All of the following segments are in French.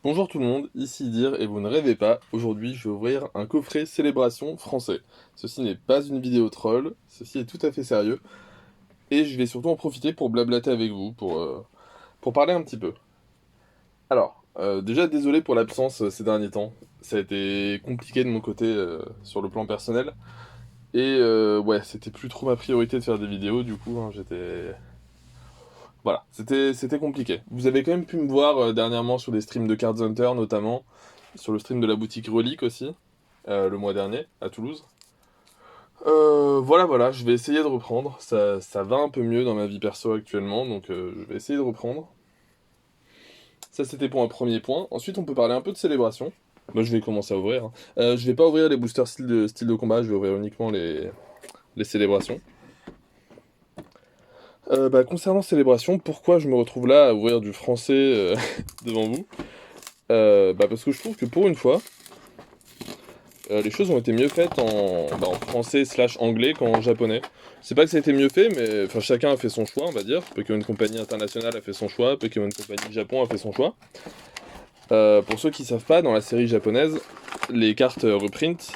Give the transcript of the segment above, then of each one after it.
Bonjour tout le monde, ici Dir et vous ne rêvez pas, aujourd'hui je vais ouvrir un coffret célébration français. Ceci n'est pas une vidéo troll, ceci est tout à fait sérieux, et je vais surtout en profiter pour blablater avec vous, pour parler un petit peu. Alors, déjà désolé pour l'absence ces derniers temps, ça a été compliqué de mon côté sur le plan personnel, et ouais, c'était plus trop ma priorité de faire des vidéos, du coup, hein, j'étais... Voilà, c'était compliqué. Vous avez quand même pu me voir dernièrement sur des streams de Cards Hunter notamment, sur le stream de la boutique Relique aussi, le mois dernier, à Toulouse. Voilà, je vais essayer de reprendre. Ça va un peu mieux dans ma vie perso actuellement, donc je vais essayer de reprendre. Ça, c'était pour un premier point. Ensuite, on peut parler un peu de célébration. Moi, je vais commencer à ouvrir, hein. Je vais pas ouvrir les boosters style de combat, je vais ouvrir uniquement les célébrations. Concernant célébration, pourquoi je me retrouve là à ouvrir du français devant vous? Parce que je trouve que pour une fois, les choses ont été mieux faites en français slash anglais qu'en japonais. C'est pas que ça a été mieux fait, mais enfin, chacun a fait son choix, on va dire. Pokémon Company International a fait son choix, Pokémon Company Japon a fait son choix. Pour ceux qui savent pas, dans la série japonaise, les cartes reprint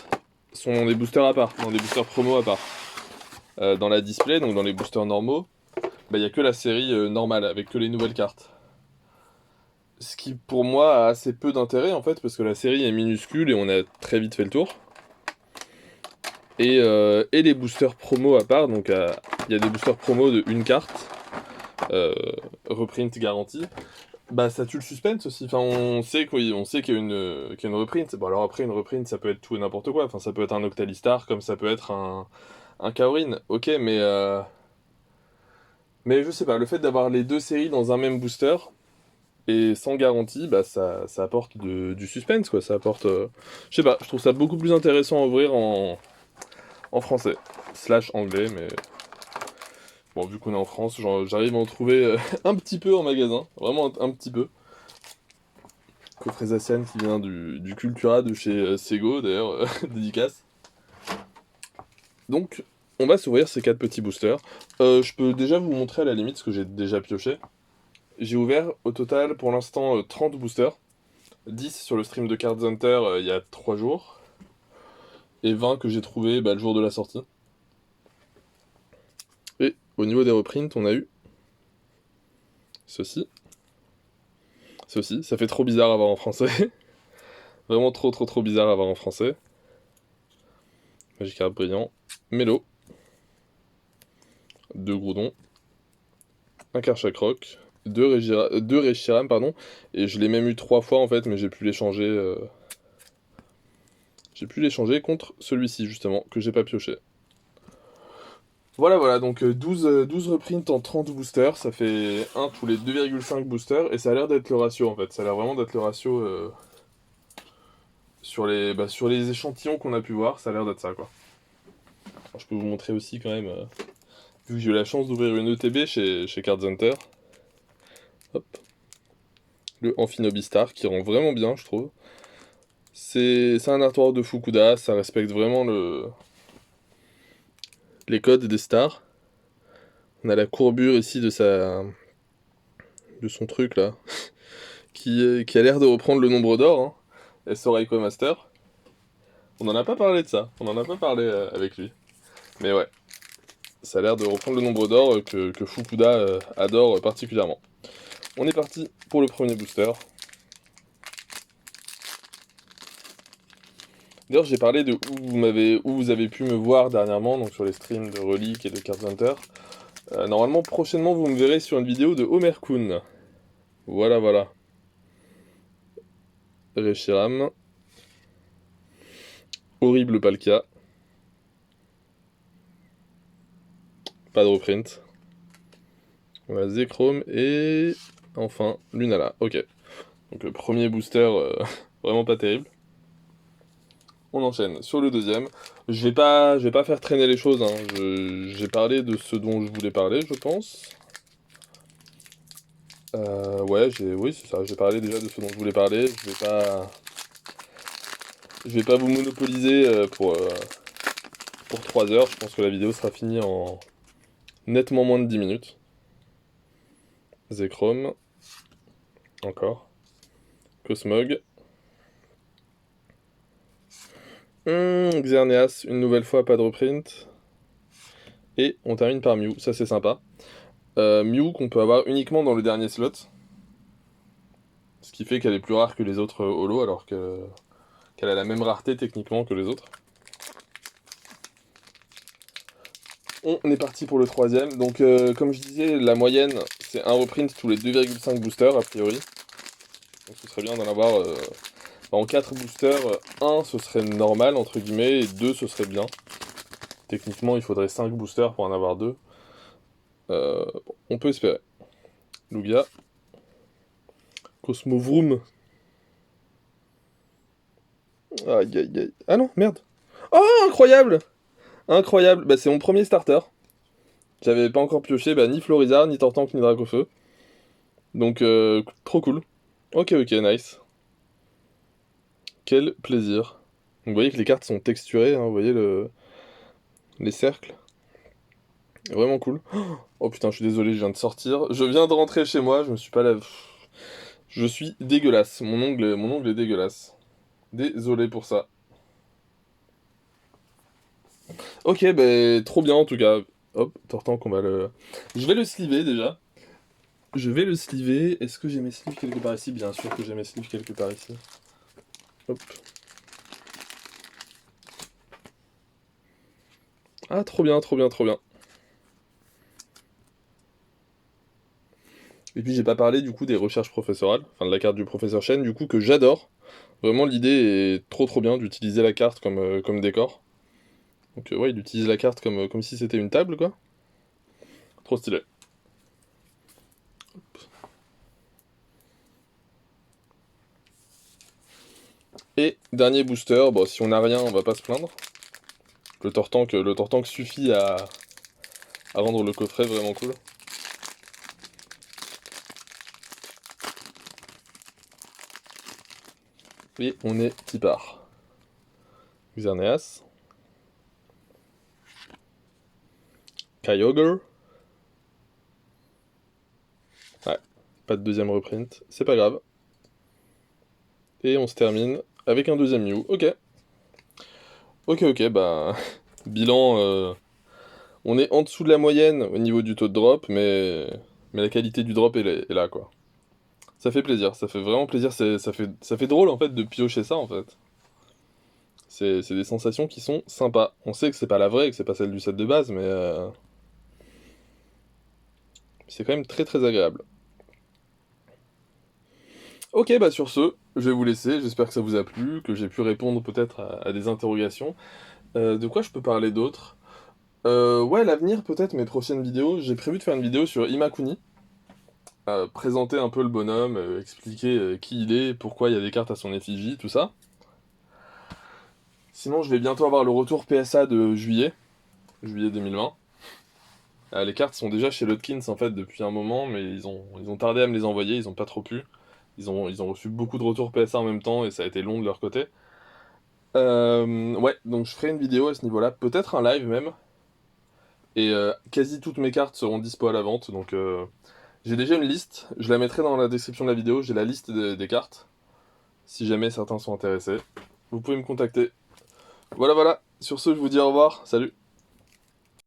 sont dans des boosters à part, dans des boosters promo à part. Dans la display, donc dans les boosters normaux, il y a que la série normale, avec que les nouvelles cartes. Ce qui pour moi a assez peu d'intérêt en fait, parce que la série est minuscule et on a très vite fait le tour. Et les boosters promo à part, donc il y a des boosters promo de une carte, euh, reprint garantie, ça tue le suspense aussi. Enfin, on sait qu'il y a une reprint. Bon, alors après, une reprint, ça peut être tout et n'importe quoi. Enfin, ça peut être un Octalistar, comme ça peut être un Kaorin, ok, mais je sais pas, le fait d'avoir les deux séries dans un même booster, et sans garantie, ça apporte du suspense, quoi. Ça apporte. Je sais pas, je trouve ça beaucoup plus intéressant à ouvrir en français, slash anglais, mais bon, vu qu'on est en France, j'arrive à en trouver un petit peu en magasin, vraiment un petit peu. Coffret Zacian qui vient du Cultura de chez Sego, d'ailleurs, dédicace. Donc, on va s'ouvrir ces quatre petits boosters. Je peux déjà vous montrer à la limite ce que j'ai déjà pioché. J'ai ouvert au total pour l'instant 30 boosters, 10 sur le stream de Cards Hunter il y a 3 jours, et 20 que j'ai trouvé le jour de la sortie. Et au niveau des reprints, on a eu ceci. Ceci, ça fait trop bizarre à voir en français. Vraiment trop bizarre à voir en français. Magikarp brillant. Mélo. Deux Groudon. Un Karchakroc. Deux Reshiram, pardon. Et je l'ai même eu 3 fois en fait, mais j'ai pu l'échanger. J'ai pu l'échanger contre celui-ci justement, que j'ai pas pioché. Voilà, donc 12 reprints en 30 boosters, ça fait 1 tous les 2,5 boosters, et ça a l'air d'être le ratio en fait. Ça a l'air vraiment d'être le ratio sur les échantillons qu'on a pu voir, ça a l'air d'être ça quoi. Alors, je peux vous montrer aussi quand même, vu que j'ai eu la chance d'ouvrir une ETB chez Cards Hunter. Hop. Le Amphinobistar qui rend vraiment bien, je trouve. C'est un artwork de Fukuda, ça respecte vraiment les codes des stars. On a la courbure ici de son truc là, qui a l'air de reprendre le nombre d'or, hein. SO Master. On n'en a pas parlé de ça, on n'en a pas parlé avec lui. Mais ouais, ça a l'air de reprendre le nombre d'or que Fukuda adore particulièrement. On est parti pour le premier booster. D'ailleurs, j'ai parlé de où vous avez pu me voir dernièrement, donc sur les streams de Relic et de Card Hunter. Normalement, prochainement, vous me verrez sur une vidéo de Homer Kun. Voilà. Reshiram. Horrible Palkia. Pas de reprint. On a Zekrom et... Enfin, Lunala. Ok. Donc le premier booster, vraiment pas terrible. On enchaîne sur le deuxième. Je vais pas faire traîner les choses, hein. J'ai parlé de ce dont je voulais parler, je pense. Ouais, oui, c'est ça. J'ai parlé déjà de ce dont je voulais parler. Je vais pas vous monopoliser pour 3 heures. Je pense que la vidéo sera finie en nettement moins de 10 minutes. Zekrom. Encore. Cosmog. Xerneas, une nouvelle fois, pas de reprint. Et on termine par Mew, ça c'est sympa. Mew qu'on peut avoir uniquement dans le dernier slot. Ce qui fait qu'elle est plus rare que les autres holo, alors qu'elle a la même rareté techniquement que les autres. On est parti pour le troisième. Donc comme je disais, la moyenne c'est un reprint tous les 2,5 boosters a priori. Donc ce serait bien d'en avoir en 4 boosters, 1 ce serait normal entre guillemets et 2 ce serait bien. Techniquement il faudrait 5 boosters pour en avoir 2. On peut espérer. Lugia. Cosmovroom. Aïe aïe aïe. Ah non, merde. Oh, incroyable! Incroyable. Bah c'est mon premier starter. J'avais pas encore pioché ni Florizard, ni Tortank, ni Dracofeu. Donc trop cool. Ok, nice. Quel plaisir. Donc, vous voyez que les cartes sont texturées, hein, vous voyez les cercles. Vraiment cool. Oh putain, je suis désolé, je viens de sortir. Je viens de rentrer chez moi, je me suis pas lavé. Je suis dégueulasse. Mon ongle est dégueulasse. Désolé pour ça. Ok, bah trop bien en tout cas. Hop, Tortank, on va le... Je vais le sliver déjà. Je vais le sliver. Est-ce que j'ai mes sleeves quelque part ici? Bien sûr que j'ai mes sleeves quelque part ici. Hop. Ah, trop bien, trop bien, trop bien. Et puis j'ai pas parlé du coup des recherches professorales, enfin de la carte du professeur Chen, du coup que j'adore. Vraiment l'idée est trop bien d'utiliser la carte comme décor. Donc ouais, il utilise la carte comme si c'était une table quoi. Trop stylé. Et dernier booster, bon si on a rien on va pas se plaindre. Le Tortank suffit à rendre le coffret vraiment cool. Et on est Tipar. Xerneas. Kyogre. Ouais, pas de deuxième reprint, c'est pas grave. Et on se termine avec un deuxième Mew. Ok, bah... Bilan, on est en dessous de la moyenne au niveau du taux de drop, mais la qualité du drop est là, quoi. Ça fait plaisir, ça fait vraiment plaisir, ça fait drôle, en fait, de piocher ça, en fait. C'est des sensations qui sont sympas. On sait que c'est pas la vraie, que c'est pas celle du set de base, mais c'est quand même très agréable. Ok, bah sur ce, je vais vous laisser, j'espère que ça vous a plu, que j'ai pu répondre peut-être à des interrogations. De quoi je peux parler d'autre? Ouais, l'avenir peut-être, mes prochaines vidéos, j'ai prévu de faire une vidéo sur Imakuni. Présenter un peu le bonhomme, expliquer qui il est, pourquoi il y a des cartes à son effigie, tout ça. Sinon, je vais bientôt avoir le retour PSA de juillet 2020. Les cartes sont déjà chez Lotkins en fait depuis un moment, mais ils ont tardé à me les envoyer, ils ont pas trop pu. Ils ont reçu beaucoup de retours PSA en même temps et ça a été long de leur côté. Ouais, donc je ferai une vidéo à ce niveau-là, peut-être un live même. Et quasi toutes mes cartes seront dispo à la vente, donc j'ai déjà une liste, je la mettrai dans la description de la vidéo, j'ai la liste des cartes. Si jamais certains sont intéressés, vous pouvez me contacter. Voilà, sur ce, je vous dis au revoir, salut!